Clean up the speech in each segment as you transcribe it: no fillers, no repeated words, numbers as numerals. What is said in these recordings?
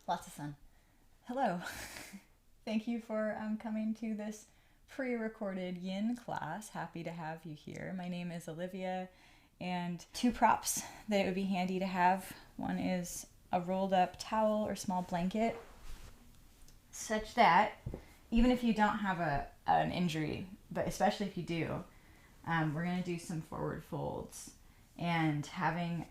Lots of sun. Hello. Thank you for coming to this pre-recorded yin class. Happy to have you here. My name is Olivia, and two props that it would be handy to have. One is a rolled up towel or small blanket, such that even if you don't have an injury, but especially if you do, we're going to do some forward folds. And having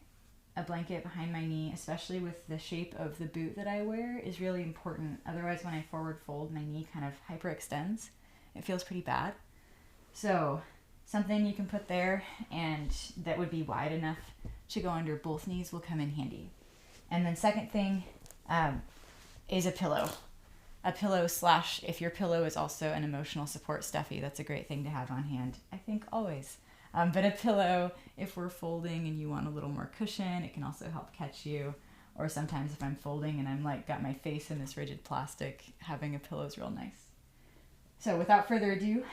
a blanket behind my knee, especially with the shape of the boot that I wear, is really important. Otherwise, when I forward fold, my knee kind of hyperextends. It feels pretty bad. So something you can put there and that would be wide enough to go under both knees will come in handy. And then second thing is a pillow. A pillow slash, if your pillow is also an emotional support stuffy, that's a great thing to have on hand, I think, always. But a pillow, if we're folding and you want a little more cushion, it can also help catch you. Or sometimes if I'm folding and I'm like got my face in this rigid plastic, having a pillow is real nice. So without further ado,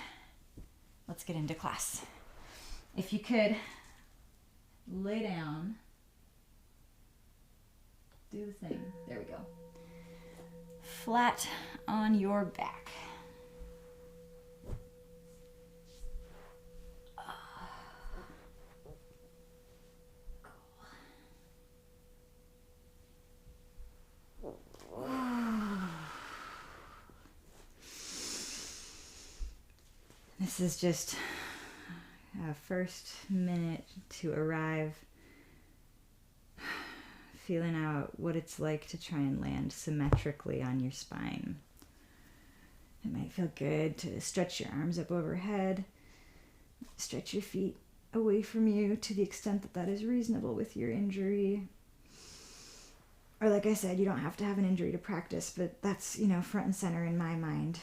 let's get into class. If you could lay down, do the thing, there we go. Flat on your back. This is just a first minute to arrive, feeling out what it's like to try and land symmetrically on your spine. It might feel good to stretch your arms up overhead, stretch your feet away from you to the extent that that is reasonable with your injury. Or like I said, you don't have to have an injury to practice, but that's, front and center in my mind.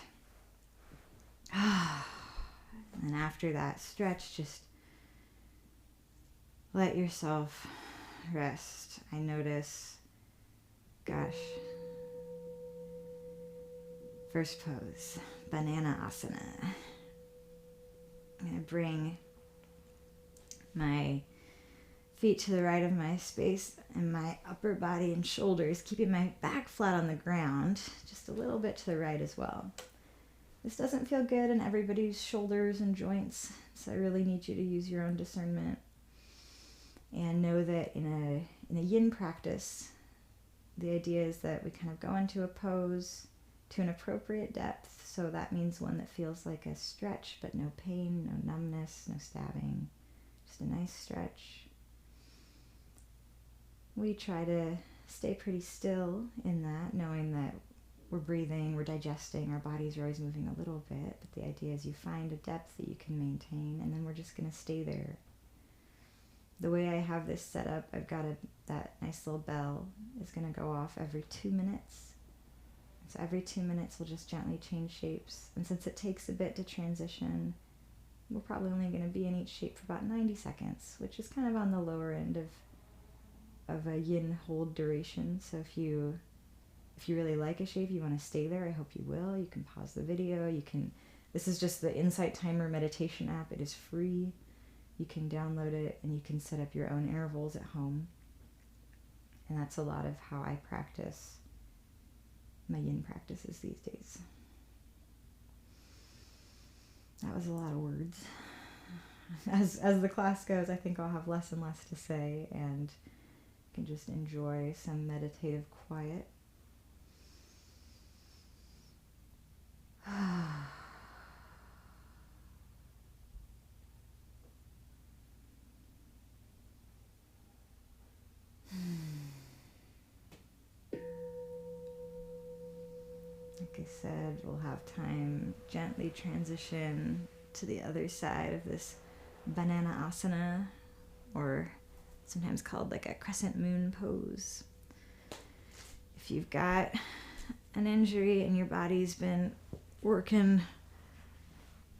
And after that stretch, just let yourself rest. I notice, first pose, banana asana. I'm going to bring my feet to the right of my space and my upper body and shoulders, keeping my back flat on the ground, just a little bit to the right as well. This doesn't feel good in everybody's shoulders and joints, so I really need you to use your own discernment. And know that in a yin practice, the idea is that we kind of go into a pose to an appropriate depth, so that means one that feels like a stretch, but no pain, no numbness, no stabbing, just a nice stretch. We try to stay pretty still in that, knowing that we're breathing, we're digesting, our bodies are always moving a little bit, but the idea is you find a depth that you can maintain, and then we're just going to stay there. The way I have this set up, I've got that nice little bell is going to go off every 2 minutes. So every 2 minutes we'll just gently change shapes, and since it takes a bit to transition, we're probably only going to be in each shape for about 90 seconds, which is kind of on the lower end of a yin hold duration. So if you really like a shape, you want to stay there, I hope you will. You can pause the video. This is just the Insight Timer meditation app. It is free. You can download it and you can set up your own intervals at home. And that's a lot of how I practice my yin practices these days. That was a lot of words. As the class goes, I think I'll have less and less to say and can just enjoy some meditative quiet. Like I said, we'll have time gently transition to the other side of this banana asana, or sometimes called like a crescent moon pose. If you've got an injury and your body's been working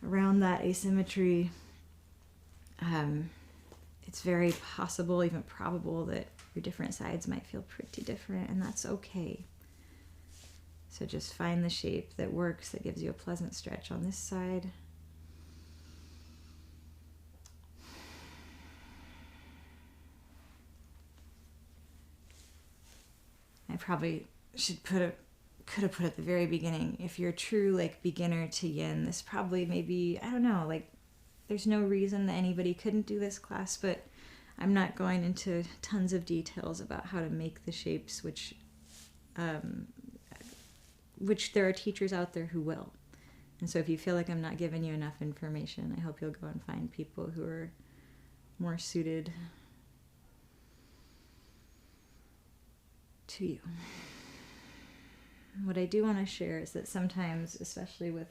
around that asymmetry, it's very possible, even probable, that your different sides might feel pretty different, and that's okay. So just find the shape that works, that gives you a pleasant stretch on this side. I probably could have put at the very beginning, if you're a true like beginner to yin, this probably maybe, I don't know, like there's no reason that anybody couldn't do this class, but I'm not going into tons of details about how to make the shapes, which there are teachers out there who will. And so if you feel like I'm not giving you enough information, I hope you'll go and find people who are more suited to you. What I do want to share is that sometimes, especially with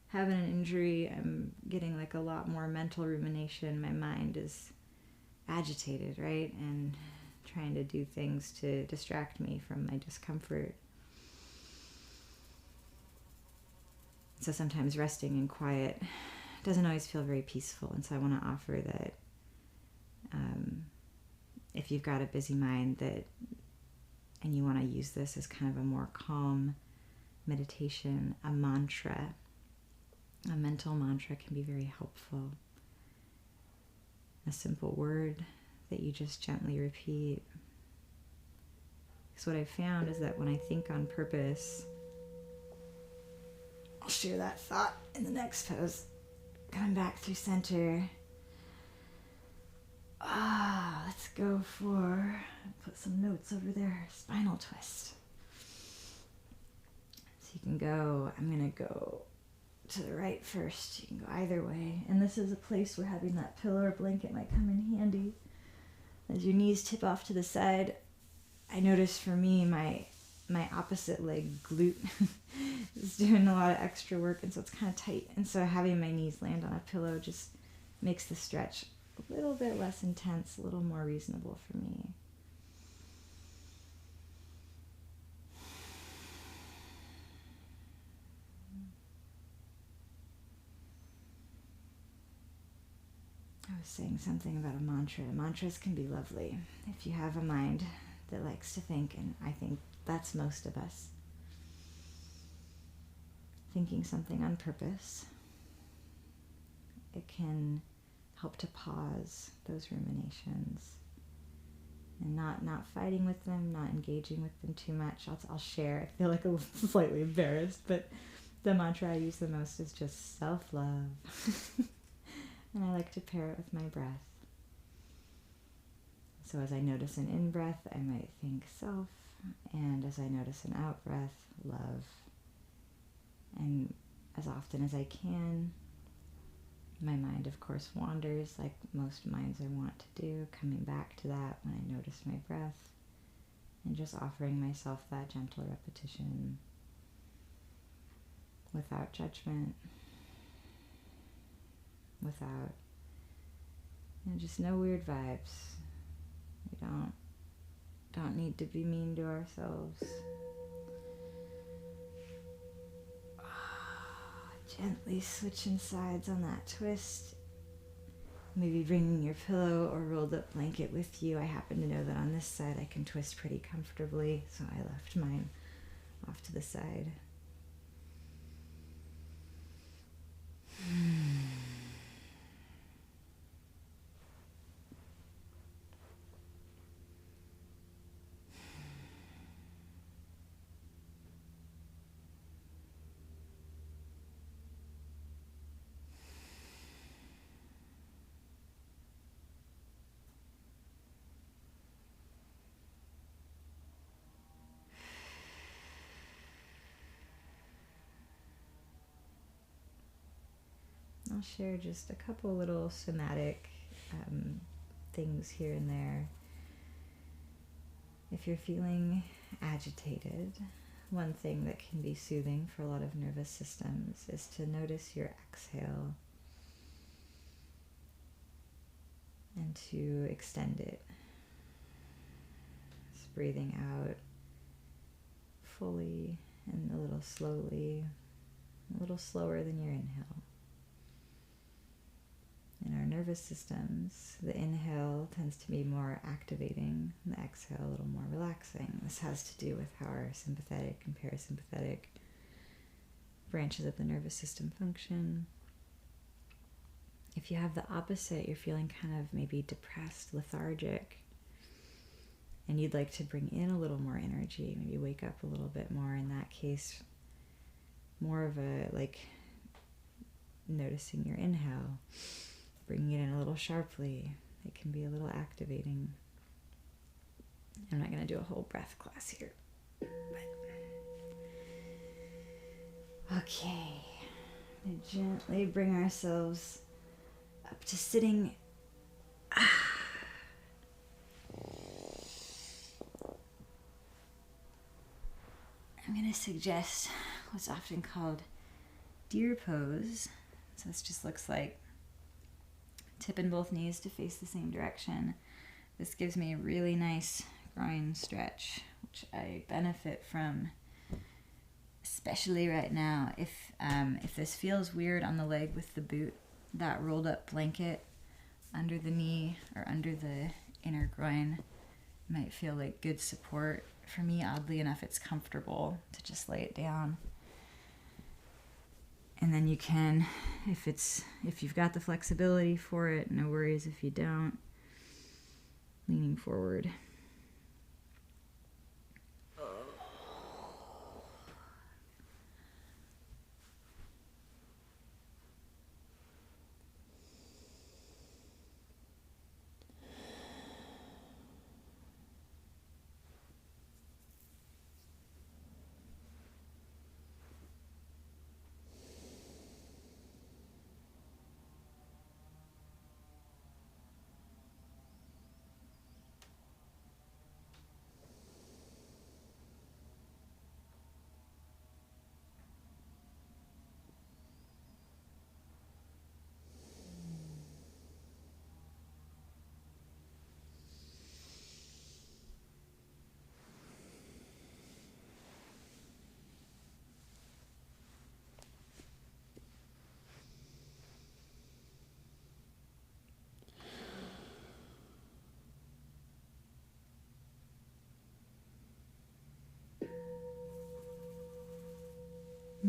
having an injury, I'm getting like a lot more mental rumination. My mind is agitated, right? And trying to do things to distract me from my discomfort. So sometimes resting in quiet doesn't always feel very peaceful. And so I want to offer that if you've got a busy mind and you want to use this as kind of a more calm meditation, a mantra, a mental mantra can be very helpful. A simple word that you just gently repeat. Because what I've found is that when I think on purpose, I'll share that thought in the next pose. Coming back through center. Let's go for, put some notes over there, spinal twist. So you can go, I'm going to go to the right first. You can go either way. And this is a place where having that pillow or blanket might come in handy. As your knees tip off to the side, I notice for me, my opposite leg glute is doing a lot of extra work, and so it's kind of tight. And so having my knees land on a pillow just makes the stretch a little bit less intense, a little more reasonable for me. I was saying something about a mantra. Mantras can be lovely if you have a mind that likes to think, and I think that's most of us. Thinking something on purpose, it can help to pause those ruminations and not fighting with them, not engaging with them too much. I'll share. I feel like a little slightly embarrassed, but the mantra I use the most is just self-love. And I like to pair it with my breath. So as I notice an in-breath, I might think self, and as I notice an out-breath, love. And as often as I can, my mind, of course, wanders like most minds I want to do, coming back to that when I notice my breath, and just offering myself that gentle repetition without judgment, without, just no weird vibes. We don't need to be mean to ourselves. Gently switching sides on that twist. Maybe bringing your pillow or rolled up blanket with you. I happen to know that on this side I can twist pretty comfortably, so I left mine off to the side. I'll share just a couple little somatic things here and there. If you're feeling agitated, one thing that can be soothing for a lot of nervous systems is to notice your exhale and to extend it. Just breathing out fully and a little slowly, a little slower than your inhale. In our nervous systems, the inhale tends to be more activating, and the exhale a little more relaxing. This has to do with how our sympathetic and parasympathetic branches of the nervous system function. If you have the opposite, you're feeling kind of maybe depressed, lethargic, and you'd like to bring in a little more energy, maybe wake up a little bit more, in that case, more of a like noticing your inhale, bringing it in a little sharply. It can be a little activating. I'm not going to do a whole breath class here. But... okay. We gently bring ourselves up to sitting. I'm going to suggest what's often called deer pose. So this just looks like tipping both knees to face the same direction. This gives me a really nice groin stretch, which I benefit from, especially right now. If this feels weird on the leg with the boot, that rolled up blanket under the knee or under the inner groin might feel like good support. For me, oddly enough, it's comfortable to just lay it down. And then you can, if you've got the flexibility for it, no worries if you don't, leaning forward. I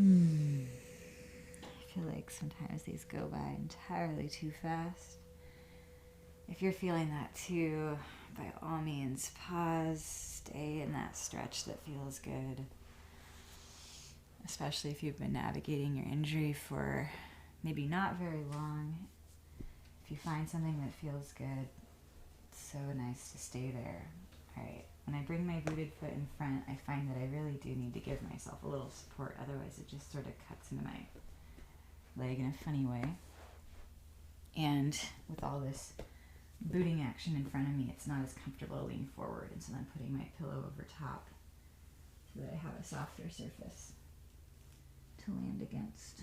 feel like sometimes these go by entirely too fast. If you're feeling that too, by all means, pause, stay in that stretch that feels good. Especially if you've been navigating your injury for maybe not very long. If you find something that feels good, it's so nice to stay there. All right. When I bring my booted foot in front, I find that I really do need to give myself a little support. Otherwise, it just sort of cuts into my leg in a funny way. And with all this booting action in front of me, it's not as comfortable to lean forward. And so I'm putting my pillow over top so that I have a softer surface to land against.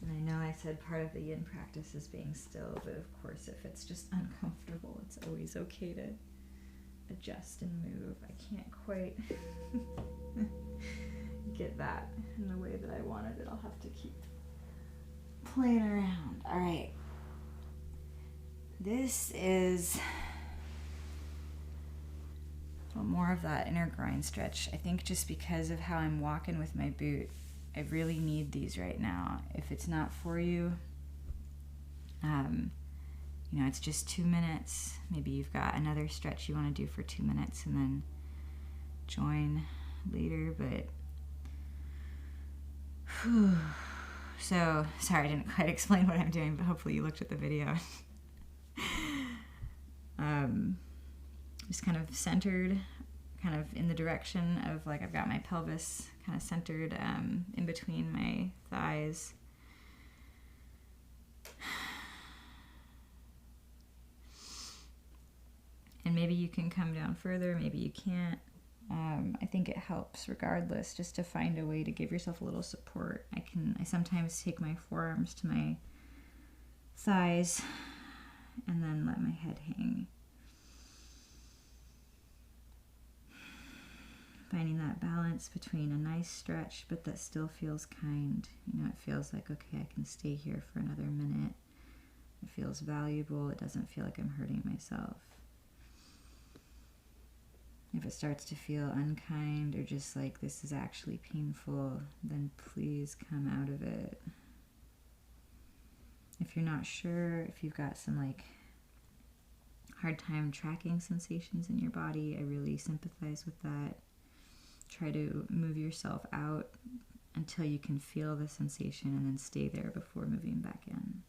And I know I said part of the yin practice is being still, but of course if it's just uncomfortable, it's always okay to adjust and move. I can't quite get that in the way that I wanted it. I'll have to keep playing around. All right. This is more of that inner groin stretch. I think just because of how I'm walking with my boot, I really need these right now. If it's not for you, it's just 2 minutes. Maybe you've got another stretch you want to do for 2 minutes and then join later. But so sorry I didn't quite explain what I'm doing, but hopefully you looked at the video. just kind of centered, kind of in the direction of, like, I've got my pelvis kind of centered in between my thighs. And maybe you can come down further, maybe you can't. I think it helps regardless, just to find a way to give yourself a little support. I sometimes take my forearms to my thighs and then let my head hang. Finding that balance between a nice stretch, but that still feels kind. You know, it feels like, okay, I can stay here for another minute. It feels valuable. It doesn't feel like I'm hurting myself. If it starts to feel unkind or just like this is actually painful, then please come out of it. If you're not sure, if you've got some like hard time tracking sensations in your body, I really sympathize with that. Try to move yourself out until you can feel the sensation and then stay there before moving back in.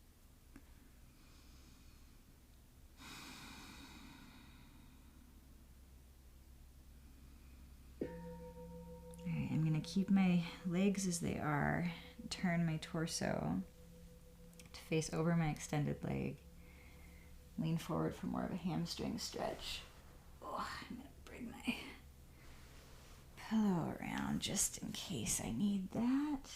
Alright, I'm going to keep my legs as they are, turn my torso to face over my extended leg, lean forward for more of a hamstring stretch. Oh, I'm going to bring my pillow around just in case I need that.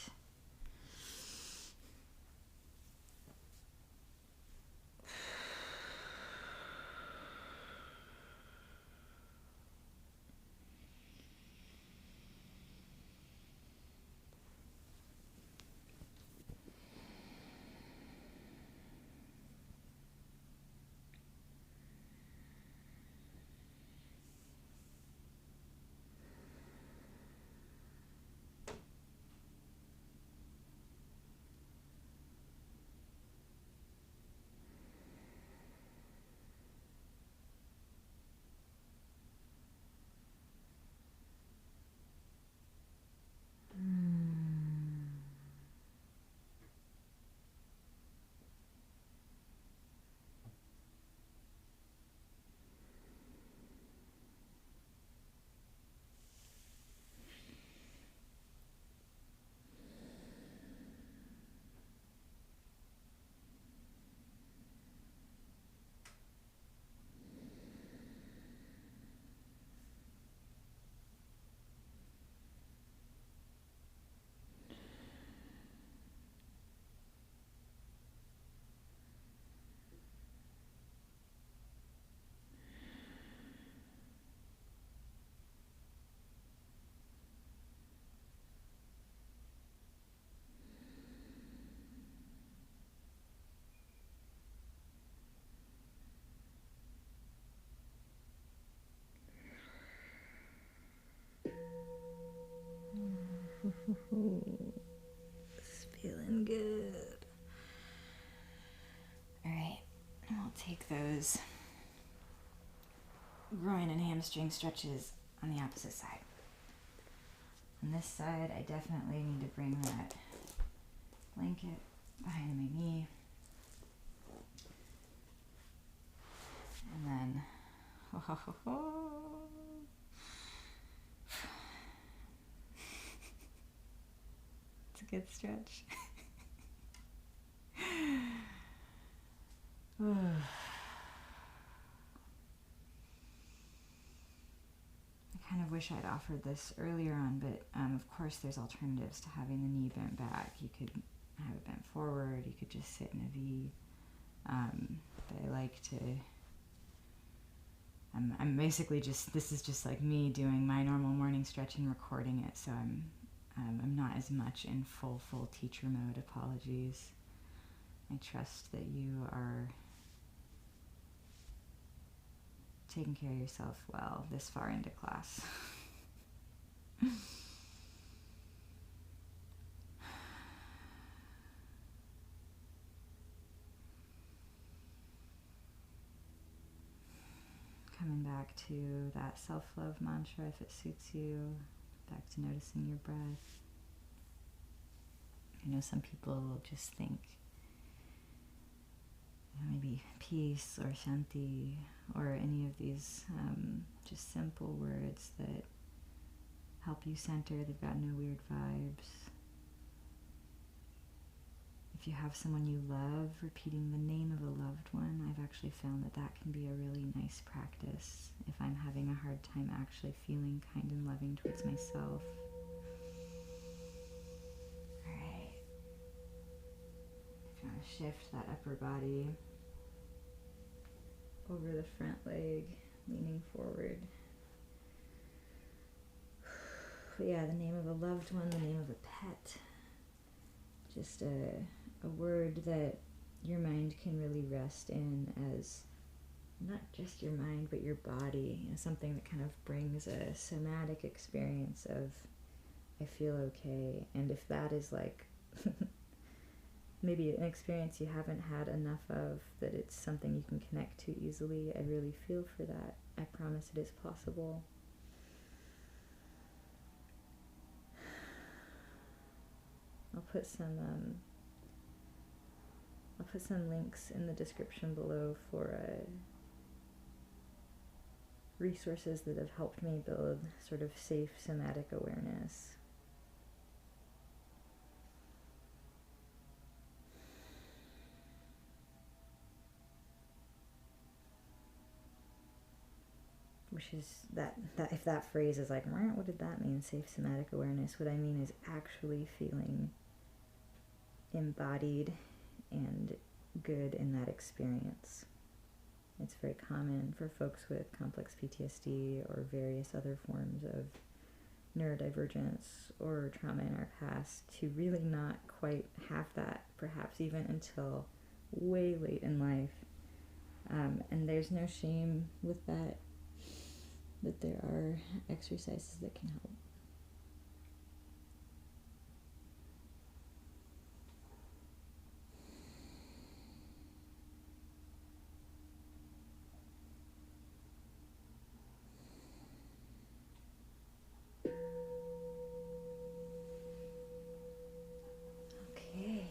It's feeling good. Alright, I'll take those groin and hamstring stretches on the opposite side. On this side, I definitely need to bring that blanket behind my knee. And then, it's a good stretch. I kind of wish I'd offered this earlier on, but of course there's alternatives to having the knee bent back. You could have it bent forward, you could just sit in a V. But I like to, I'm basically just, this is just like me doing my normal morning stretch and recording it, so I'm not as much in full teacher mode. Apologies. I trust that you are taking care of yourself well this far into class. Coming back to that self-love mantra if it suits you, back to noticing your breath. I know some people will just think, maybe peace or shanti or any of these just simple words that help you center. They've got no weird vibes. If you have someone you love, repeating the name of a loved one, I've actually found that that can be a really nice practice if I'm having a hard time actually feeling kind and loving towards myself. Alright. If you want to shift that upper body over the front leg, leaning forward. But yeah, the name of a loved one, the name of a pet. Just a word that your mind can really rest in as not just your mind, but your body. Something that kind of brings a somatic experience of, I feel okay. And if that is like maybe an experience you haven't had enough of, that it's something you can connect to easily, I really feel for that. I promise it is possible. I'll put some links in the description below for resources that have helped me build sort of safe somatic awareness. Which is that if that phrase is like, what did that mean, safe somatic awareness? What I mean is actually feeling embodied and good in that experience. It's very common for folks with complex PTSD or various other forms of neurodivergence or trauma in our past to really not quite have that, perhaps even until way late in life. And there's no shame with that, but there are exercises that can help. Okay.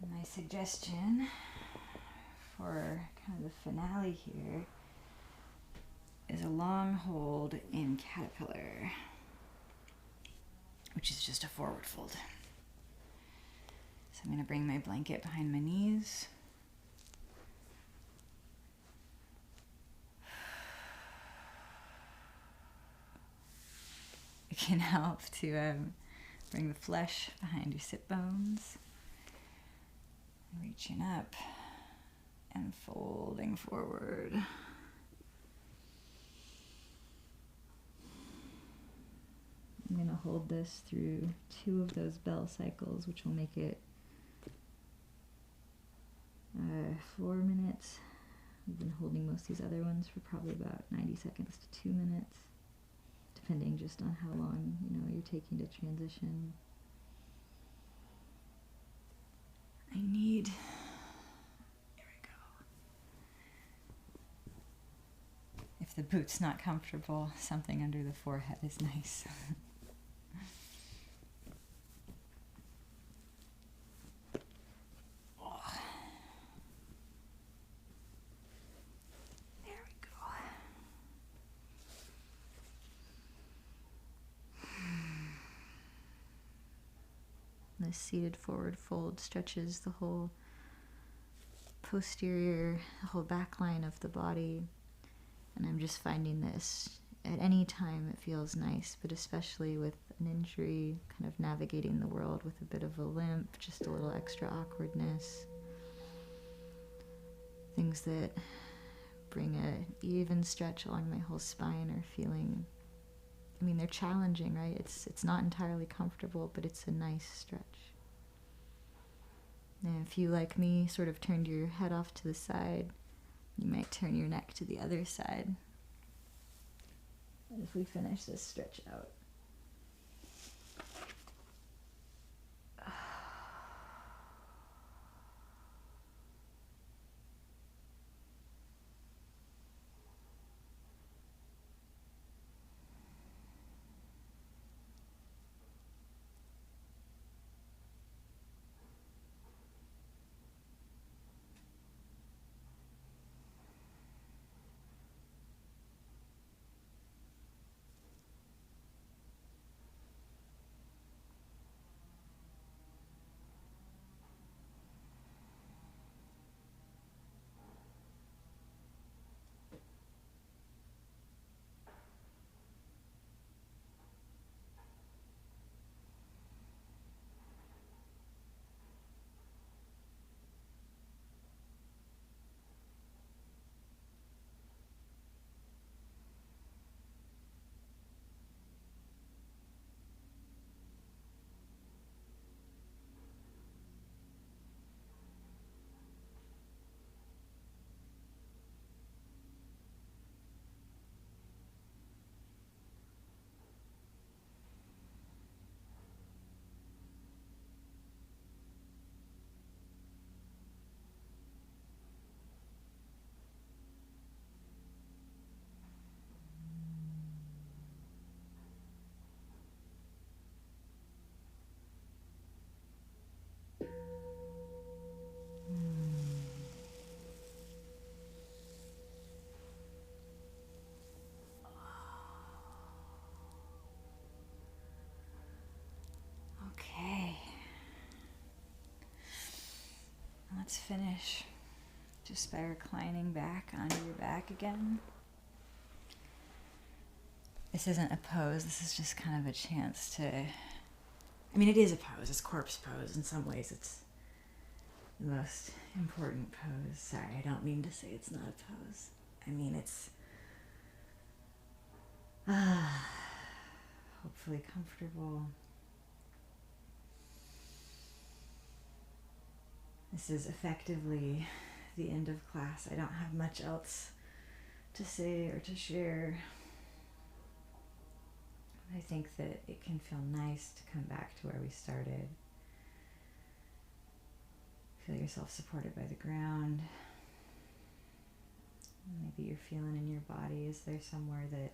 My suggestion for kind of the finale here is a long hold in caterpillar, which is just a forward fold. So I'm going to bring my blanket behind my knees. It can help to bring the flesh behind your sit bones. Reaching up and folding forward. I'm going to hold this through 2 of those bell cycles, which will make it 4 minutes. I've been holding most of these other ones for probably about 90 seconds to 2 minutes, depending just on how long you're taking to transition. Here we go. If the boot's not comfortable, something under the forehead is nice. There we go. This seated forward fold stretches the whole posterior, the whole back line of the body. And I'm just finding this at any time it feels nice, but especially with an injury, kind of navigating the world with a bit of a limp, just a little extra awkwardness. Things that bring an even stretch along my whole spine are feeling, they're challenging, right? It's not entirely comfortable, but it's a nice stretch. And if you, like me, sort of turned your head off to the side, you might turn your neck to the other side as we finish this stretch out. let's finish just by reclining back onto your back again. This isn't a pose, this is just kind of a chance to, I mean, it is a pose, it's corpse pose. In some ways it's the most important pose. Sorry, I don't mean to say it's not a pose. I mean, it's hopefully comfortable. This is effectively the end of class. I don't have much else to say or to share. I think that it can feel nice to come back to where we started. Feel yourself supported by the ground. Maybe you're feeling in your body, is there somewhere that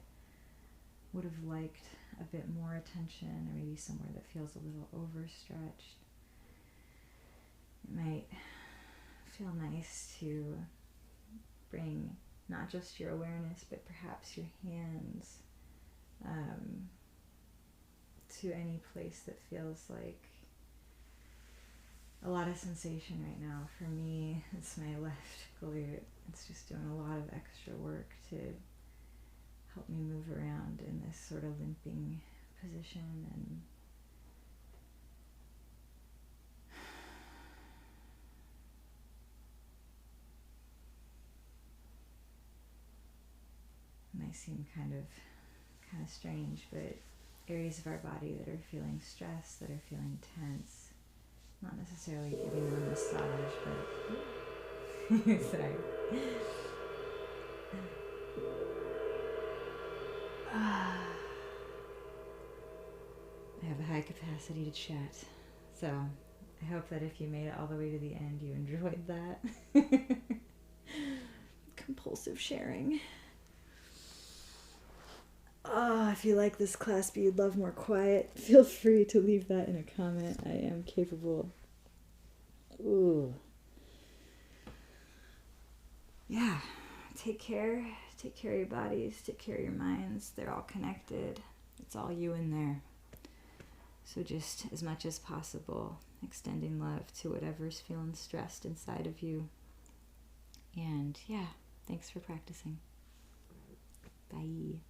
would have liked a bit more attention, or maybe somewhere that feels a little overstretched? It might feel nice to bring not just your awareness, but perhaps your hands to any place that feels like a lot of sensation right now. For me, it's my left glute. It's just doing a lot of extra work to help me move around in this sort of limping position. And it might seem kind of strange, but areas of our body that are feeling stress, that are feeling tense, not necessarily giving them a massage, but sorry. I have a high capacity to chat, so I hope that if you made it all the way to the end, you enjoyed that. Compulsive sharing. If you like this class but you'd love more quiet, feel free to leave that in a comment. I am capable. Ooh. Yeah. Take care of your bodies, take care of your minds. They're all connected. It's all you in there. So just as much as possible, extending love to whatever's feeling stressed inside of you. And yeah, thanks for practicing. Bye.